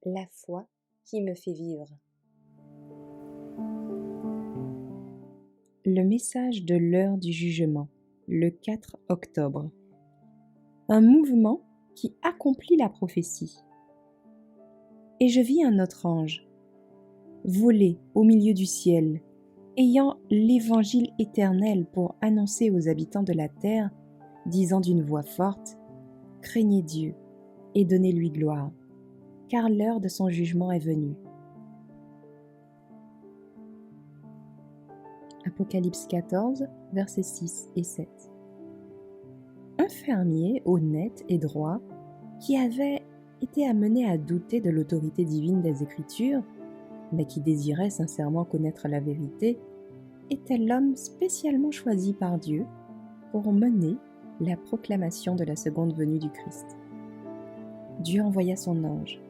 La foi qui me fait vivre. Le message de l'heure du jugement, le 4 octobre. Un mouvement qui accomplit la prophétie. Et je vis un autre ange, voler au milieu du ciel, ayant l'évangile éternel pour annoncer aux habitants de la terre, disant d'une voix forte, « Craignez Dieu et donnez-lui gloire, car l'heure de son jugement est venue. » Apocalypse 14, versets 6 et 7. Un fermier honnête et droit, qui avait été amené à douter de l'autorité divine des Écritures, mais qui désirait sincèrement connaître la vérité, était l'homme spécialement choisi par Dieu pour mener la proclamation de la seconde venue du Christ. Dieu envoya son ange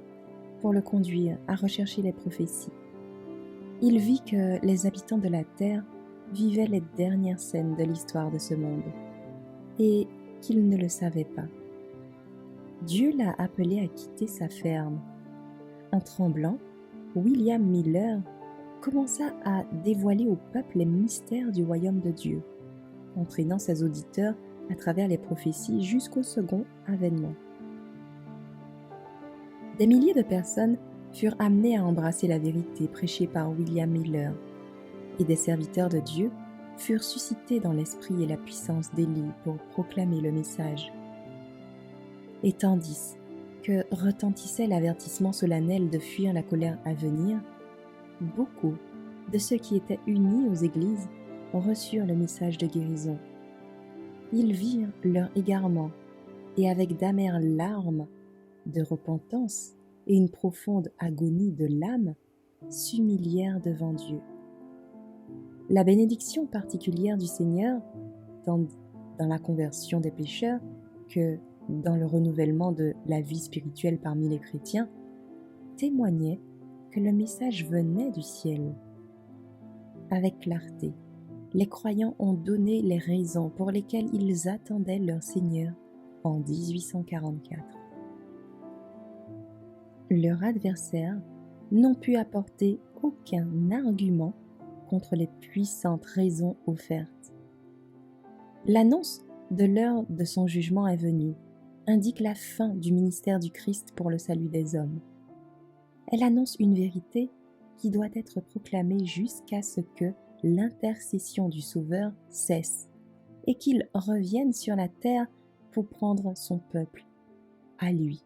pour le conduire à rechercher les prophéties. Il vit que les habitants de la terre vivaient les dernières scènes de l'histoire de ce monde et qu'ils ne le savaient pas. Dieu l'a appelé à quitter sa ferme. En tremblant, William Miller commença à dévoiler au peuple les mystères du royaume de Dieu, entraînant ses auditeurs à travers les prophéties jusqu'au second avènement. Des milliers de personnes furent amenées à embrasser la vérité prêchée par William Miller, et des serviteurs de Dieu furent suscités dans l'esprit et la puissance d'Élie pour proclamer le message. Et tandis que retentissait l'avertissement solennel de fuir la colère à venir, beaucoup de ceux qui étaient unis aux églises reçurent le message de guérison. Ils virent leur égarement et avec d'amères larmes de repentance et une profonde agonie de l'âme s'humilièrent devant Dieu. La bénédiction particulière du Seigneur, tant dans la conversion des pécheurs que dans le renouvellement de la vie spirituelle parmi les chrétiens, témoignait que le message venait du ciel. Avec clarté, les croyants ont donné les raisons pour lesquelles ils attendaient leur Seigneur en 1844. Leurs adversaires n'ont pu apporter aucun argument contre les puissantes raisons offertes. L'annonce de l'heure de son jugement est venue, indique la fin du ministère du Christ pour le salut des hommes. Elle annonce une vérité qui doit être proclamée jusqu'à ce que l'intercession du Sauveur cesse et qu'il revienne sur la terre pour prendre son peuple à lui.